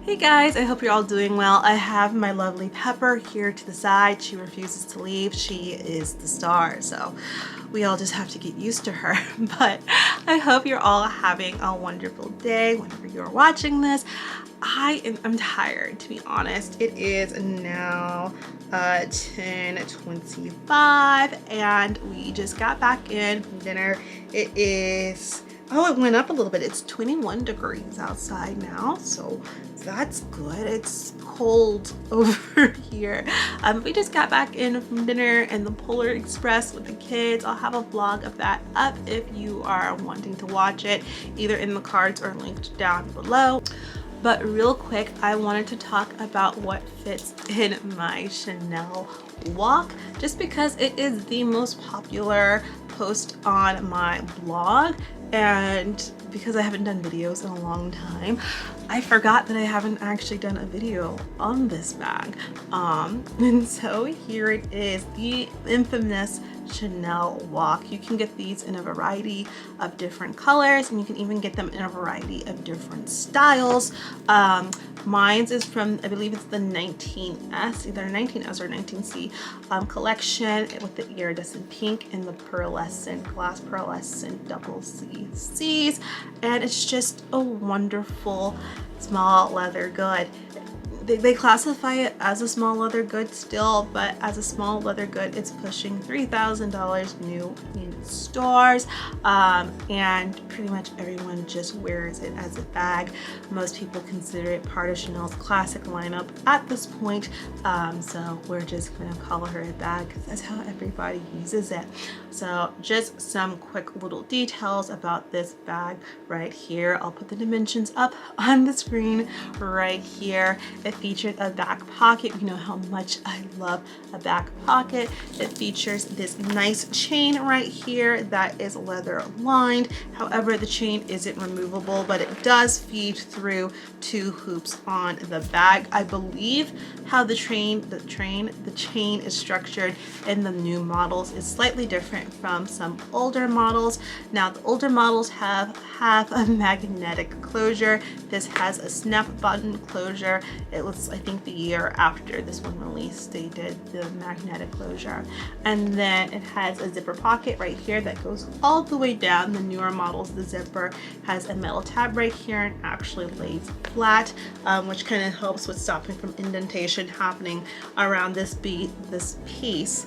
Hey guys, I hope you're all doing well. I have my lovely Pepper here to the side. She refuses to leave. She is the star, so we all just have to get used to her. But I hope you're all having a wonderful day whenever you're watching this. I'm tired, to be honest. It is now 10:25 and we just got back in from dinner. It went up a little bit. It's 21 degrees outside now, so that's good. It's cold over here. We just got back in from dinner and the Polar Express with the kids. I'll have a vlog of that up if you are wanting to watch it, either in the cards or linked down below. But real quick, I wanted to talk about what fits in my Chanel WOC, just because it is the most popular post on my blog, and because I haven't done videos in a long time, I forgot that I haven't actually done a video on this bag. And so here it is, the infamous Chanel WOC. You can get these in a variety of different colors, and you can even get them in a variety of different styles. Mine's is from, I believe it's the 19S, either 19S or 19C collection, with the iridescent pink and the glass pearlescent double CCs, and it's just a wonderful small leather good. They classify it as a small leather good still, but as a small leather good, it's pushing $3,000 new in stores, and pretty much everyone just wears it as a bag. Most people consider it part of Chanel's classic lineup at this point, so we're just gonna call her a bag because that's how everybody uses it. So just some quick little details about this bag right here. I'll put the dimensions up on the screen right here. It featured a back pocket. You know how much I love a back pocket. It features this nice chain right here that is leather lined. However, the chain isn't removable, but it does feed through two hoops on the bag. I believe how the chain is structured in the new models is slightly different from some older models. Now, the older models have a magnetic closure. This has a snap button closure. It was, I think, the year after this one released, they did the magnetic closure. And then it has a zipper pocket right here that goes all the way down. The newer models, the zipper has a metal tab right here and actually lays flat, which kind of helps with stopping from indentation happening around this piece,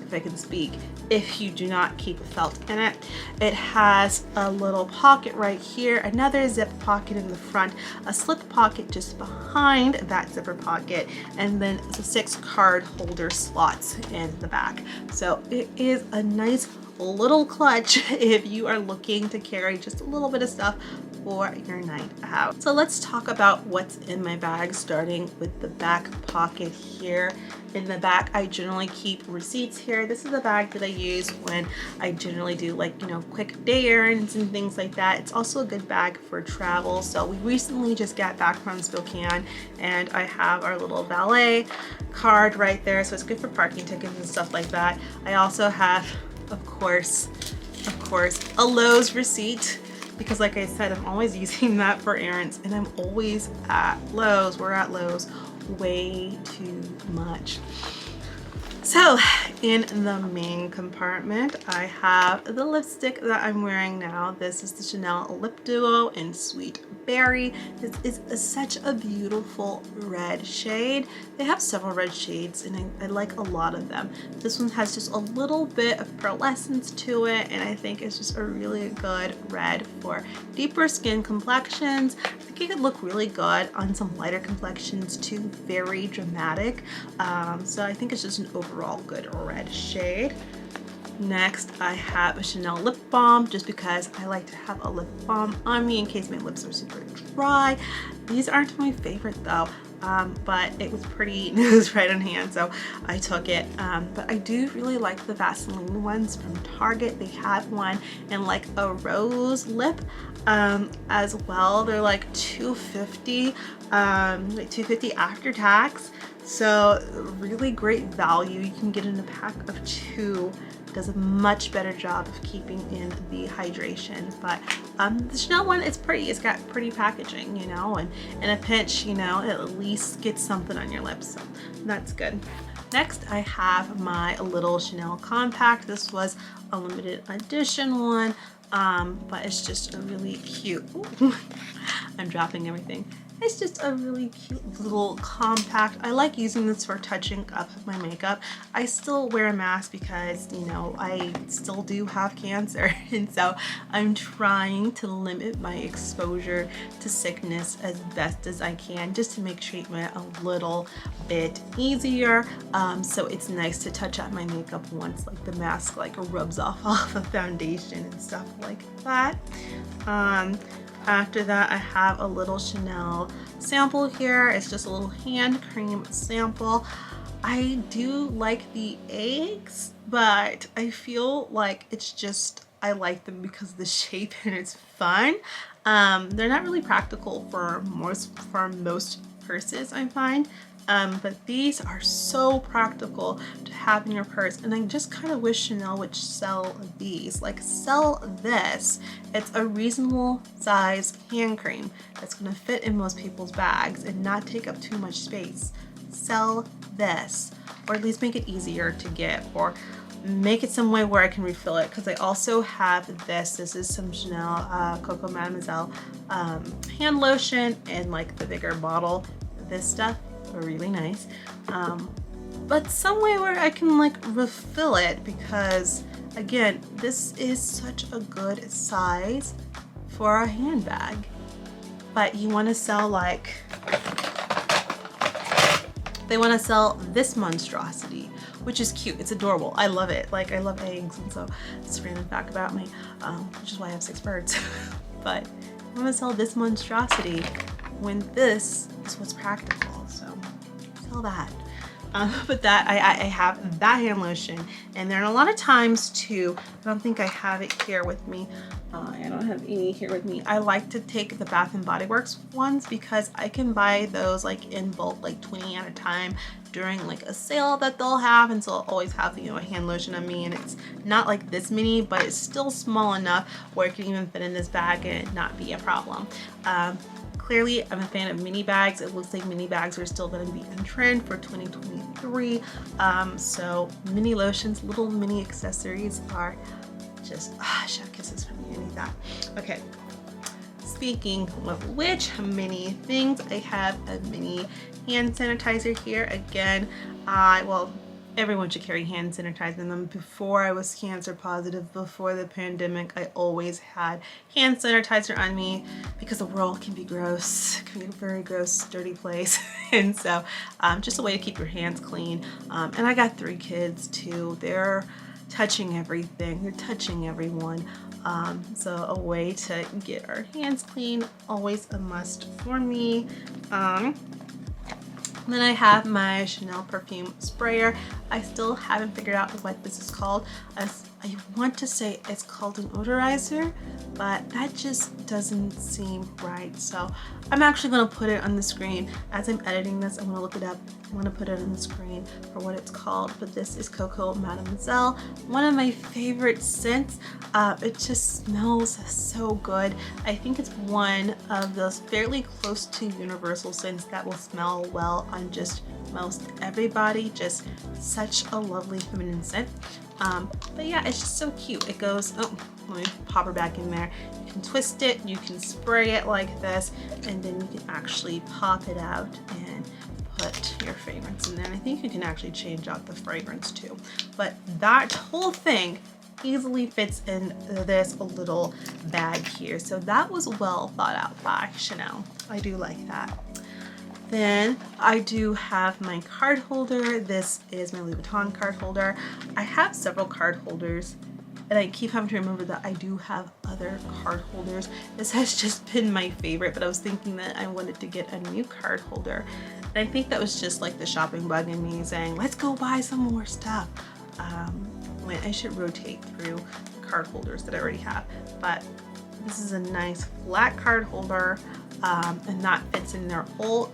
if I can speak, if you do not keep a felt in it. It has a little pocket right here, another zip pocket in the front, a slip pocket just behind that zipper pocket, and then the 6 card holder slots in the back. So it is a nice little clutch if you are looking to carry just a little bit of stuff for your night out. So let's talk about what's in my bag, starting with the back pocket here. In the back, I generally keep receipts here. This is the bag that I use when I generally do, like, you know, quick day errands and things like that. It's also a good bag for travel. So we recently just got back from Spokane, and I have our little valet card right there, so it's good for parking tickets and stuff like that. I also have, of course, a Lowe's receipt, because like I said, I'm always using that for errands, and I'm always at Lowe's. We're at Lowe's way too much. So in the main compartment, I have the lipstick that I'm wearing now. This is the Chanel Lip Duo in Sweet Berry. This is such a beautiful red shade. They have several red shades, and I like a lot of them. This one has just a little bit of pearlescence to it, and I think it's just a really good red for deeper skin complexions. I think it could look really good on some lighter complexions too, very dramatic. So I think it's just an overall good red shade. Next, I have a Chanel lip balm, just because I like to have a lip balm on me in case my lips are super dry. These aren't my favorite though, but it was pretty, it was right on hand, so I took it. But I do really like the Vaseline ones from Target. They have one in like a rose lip as well. They're like $2.50, like $2.50 after tax. So really great value. You can get in a pack of 2 does a much better job of keeping in the hydration. But the Chanel one, it's pretty. It's got pretty packaging, you know, and in a pinch, you know, it at least gets something on your lips, so that's good. Next, I have my little Chanel compact. This was a limited edition one, but it's just a really cute, I'm dropping everything. It's just a really cute little compact. I like using this for touching up my makeup. I still wear a mask because, you know, I still do have cancer. And so I'm trying to limit my exposure to sickness as best as I can, just to make treatment a little bit easier. So it's nice to touch up my makeup once like the mask like rubs off the foundation and stuff like that. After that, I have a little Chanel sample here. It's just a little hand cream sample. I do like the eggs, but I feel like it's just, I like them because of the shape and it's fun. They're not really practical for most purses, I find. But these are so practical to have in your purse, and I just kind of wish Chanel would sell these. Like, sell this. It's a reasonable size hand cream that's gonna fit in most people's bags and not take up too much space. Sell this, or at least make it easier to get, or make it some way where I can refill it, because I also have this. This is some Chanel Coco Mademoiselle hand lotion in like the bigger bottle. This stuff are really nice, but some way where I can like refill it, because again, this is such a good size for a handbag. But you want to sell like, they want to sell this monstrosity, which is cute. It's adorable. I love it. Like, I love eggs, and so it's a random fact about me, which is why I have 6 birds. But I want to sell this monstrosity when this is what's practical. So sell that. But that I have that hand lotion, and there are a lot of times too, I don't think I have it here with me. I don't have any here with me. I like to take the Bath and Body Works ones because I can buy those like in bulk, like 20 at a time during like a sale that they'll have, and so I'll always have, you know, a hand lotion on me, and it's not like this mini, but it's still small enough where it can even fit in this bag and it not be a problem. Clearly, I'm a fan of mini bags. It looks like mini bags are still going to be in trend for 2023. So mini lotions, little mini accessories are just, chef kisses for me. I need that. Okay. Speaking of which mini things, I have a mini hand sanitizer here. Again, well, everyone should carry hand sanitizer in them. Before I was cancer positive, before the pandemic, I always had hand sanitizer on me because the world can be gross. It can be a very gross, dirty place. And so just a way to keep your hands clean. And I got 3 kids too. They're touching everything. They're touching everyone. So a way to get our hands clean, always a must for me. Then I have my Chanel perfume sprayer. I still haven't figured out what this is called. I want to say it's called an odorizer, but that just doesn't seem right. So I'm actually going to put it on the screen. As I'm editing this, I'm going to look it up. I'm going to put it on the screen for what it's called. But this is Coco Mademoiselle, one of my favorite scents. It just smells so good. I think it's one of those fairly close to universal scents that will smell well on just most everybody. Just such a lovely feminine scent. But yeah, it's just so cute. It goes, oh, let me pop her back in there. You can twist it, you can spray it like this, and then you can actually pop it out and put your fragrance in there. And I think you can actually change out the fragrance too. But that whole thing easily fits in this little bag here. So that was well thought out by Chanel. I do like that. Then I do have my card holder. This is my Louis Vuitton card holder. I have several card holders, and I keep having to remember that I do have other card holders. This has just been my favorite, but I was thinking that I wanted to get a new card holder. And I think that was just like the shopping bug in me saying, let's go buy some more stuff. When I should rotate through the card holders that I already have. But this is a nice flat card holder. And that fits in there.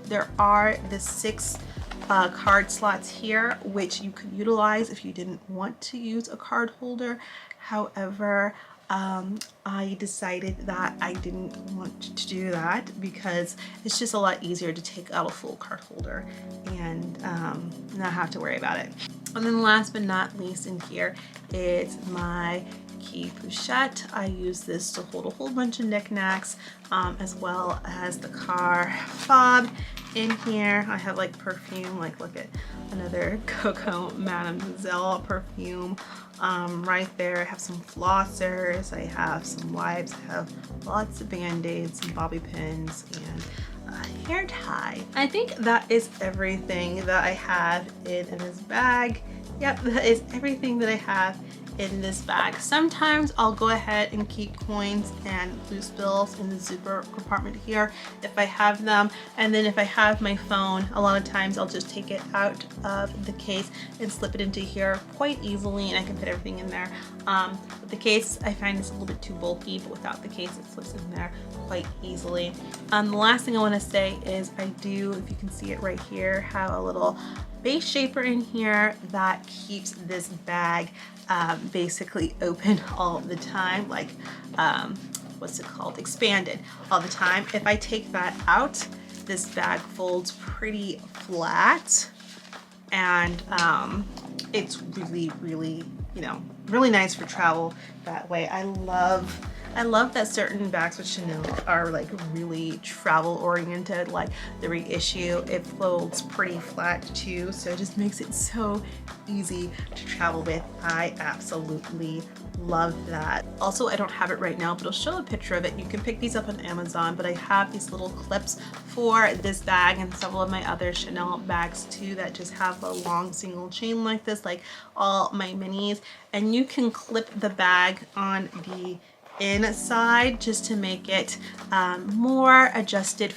There are the 6 card slots here, which you could utilize if you didn't want to use a card holder. However, I decided that I didn't want to do that because it's just a lot easier to take out a full card holder and not have to worry about it. And then last but not least in here is my key pochette. I use this to hold a whole bunch of knickknacks, as well as the car fob. In here I have like perfume, like look at another Coco Mademoiselle perfume right there. I have some flossers, I have some wipes, I have lots of band-aids, some bobby pins, and a hair tie. I think that is everything that I have in this bag. Yep, that is everything that I have in this bag. Sometimes I'll go ahead and keep coins and loose bills in the zipper compartment here if I have them, and then if I have my phone, a lot of times I'll just take it out of the case and slip it into here quite easily, and I can fit everything in there. With the case, I find it's a little bit too bulky, but without the case it slips in there quite easily. The last thing I want to say is I do, if you can see it right here, have a little base shaper in here that keeps this bag basically open all the time, like what's it called, expanded all the time. If I take that out, this bag folds pretty flat, and it's really, you know, really nice for travel that way. I love that certain bags with Chanel are like really travel oriented, like the reissue, it folds pretty flat too, so it just makes it so easy to travel with. I absolutely love that. Also, I don't have it right now, but I'll show a picture of it. You can pick these up on Amazon, but I have these little clips for this bag and several of my other Chanel bags too that just have a long single chain like this, like all my minis, and you can clip the bag on the inside just to make it more adjusted.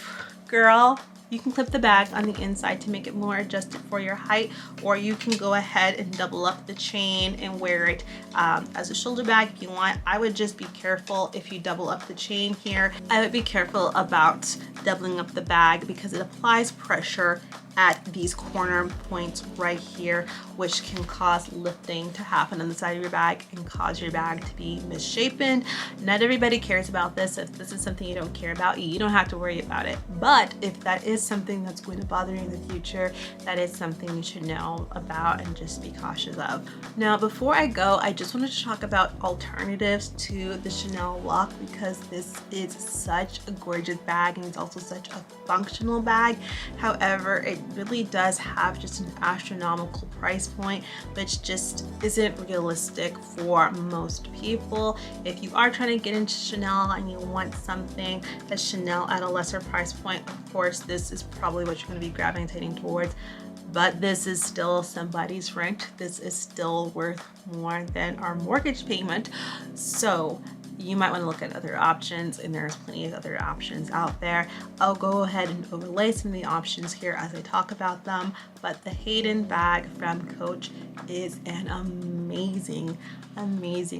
Girl, you can clip the bag on the inside to make it more adjusted for your height, or you can go ahead and double up the chain and wear it as a shoulder bag if you want. I would just be careful if you double up the chain here. I would be careful about doubling up the bag because it applies pressure at these corner points right here, which can cause lifting to happen on the side of your bag and cause your bag to be misshapen. Not everybody cares about this. If this is something you don't care about, you don't have to worry about it. But if that is something that's going to bother you in the future, that is something you should know about and just be cautious of. Now, before I go, I just wanted to talk about alternatives to the Chanel WOC because this is such a gorgeous bag and it's also such a functional bag. However, it really does have just an astronomical price point, which just isn't realistic for most people. If you are trying to get into Chanel and you want something that's Chanel at a lesser price point, of course this is probably what you're going to be gravitating towards, but this is still somebody's rent. This is still worth more than our mortgage payment, so you might want to look at other options, and there's plenty of other options out there. I'll go ahead and overlay some of the options here as I talk about them, but the Hayden bag from Coach is an amazing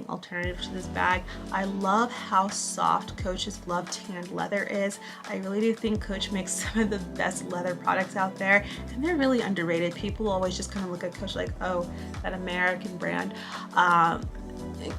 alternative to this bag. I love how soft Coach's Love Tanned leather is. I really do think Coach makes some of the best leather products out there, and they're really underrated. People always just kind of look at Coach like, oh, that American brand.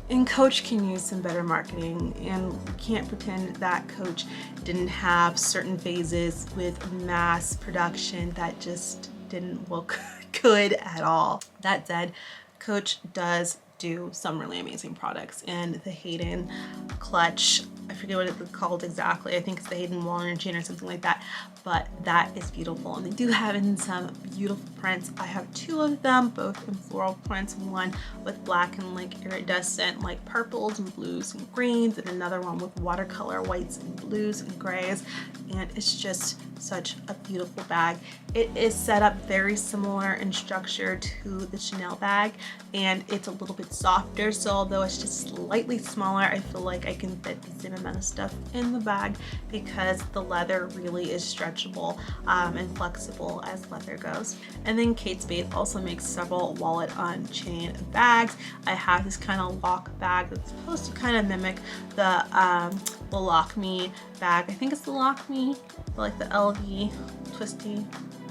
And Coach can use some better marketing, and we can't pretend that Coach didn't have certain phases with mass production that just didn't look good at all. That said, Coach does do some really amazing products, and the Hayden clutch, I forget what it's called exactly, I think it's the Hayden Walnut chain or something like that, but that is beautiful, and they do have in some beautiful prints. I have two of them, both in floral prints, one with black and like iridescent like purples and blues and greens, and another one with watercolor whites and blues and grays, and it's just such a beautiful bag. It is set up very similar in structure to the Chanel bag, and it's a little bit softer, so although it's just slightly smaller, I feel like I can fit the same amount of stuff in the bag because the leather really is stretchable and flexible as leather goes. And then Kate Spade also makes several wallet on chain bags. I have this kind of lock bag that's supposed to kind of mimic the Lock Me bag. I think it's the Lock Me, like the LV twisty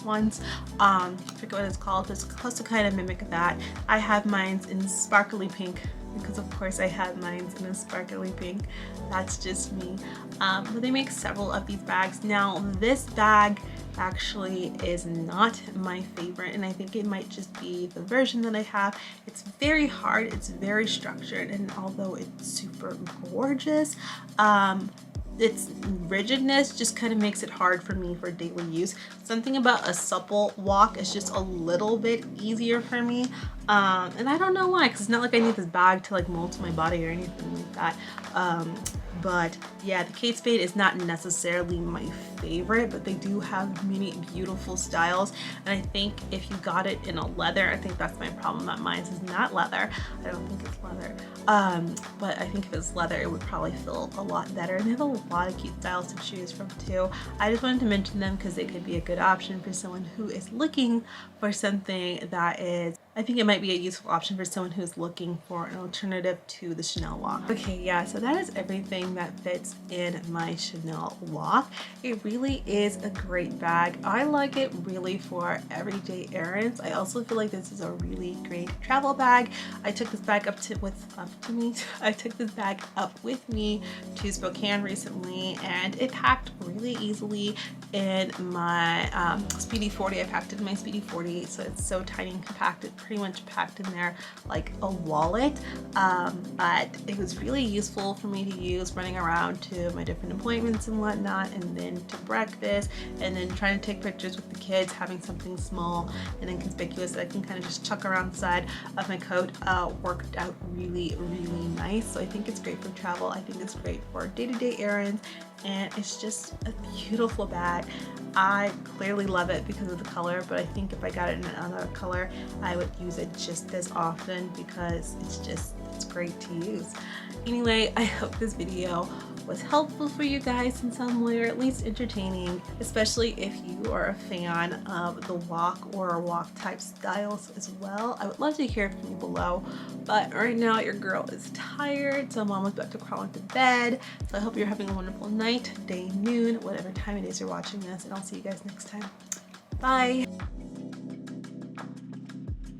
ones. I forget what it's called, but it's supposed to kind of mimic that. I have mine in sparkly pink because of course I have mine in a sparkly pink. That's just me. But they make several of these bags. Now this bag actually is not my favorite, and I think it might just be the version that I have. It's very hard, it's very structured, and although it's super gorgeous, its rigidness just kind of makes it hard for me for daily use. Something about a supple walk is just a little bit easier for me, and I don't know why, because it's not like I need this bag to like mold to my body or anything like that. But yeah, the Kate Spade is not necessarily my favorite, but they do have many beautiful styles, and I think if you got it in a leather, I think that's my problem, that mine is not leather. I don't think it's leather, but I think if it's leather it would probably feel a lot better, and they have a lot of cute styles to choose from too. I just wanted to mention them because they could be a good option for someone who is looking for something that is, I think it might be a useful option for someone who's looking for an alternative to the Chanel WOC. Okay, yeah, so that is everything that fits in my Chanel WOC. It really is a great bag. I like it really for everyday errands. I also feel like this is a really great travel bag. I took this bag I took this bag up with me to Spokane recently, and it packed really easily in my Speedy 40. I packed it in my Speedy 40, so it's so tiny and compact. It pretty much packed in there like a wallet, but it was really useful for me to use running around to my different appointments and whatnot, and then to breakfast, and then trying to take pictures with the kids. Having something small and inconspicuous that I can kind of just chuck around the side of my coat worked out really nice. So I think it's great for travel. I think it's great for day-to-day errands, and it's just a beautiful bag. I clearly love it because of the color, but I think if I got it in another color I would use it just as often because it's great to use. Anyway, I hope this video was helpful for you guys in some way, or at least entertaining, especially if you are a fan of the WOC or WOC type styles as well. I would love to hear from you below, but right now your girl is tired, so mom is about to crawl into bed. So I hope you're having a wonderful night, day, noon, whatever time it is you're watching this, and I'll see you guys next time. Bye!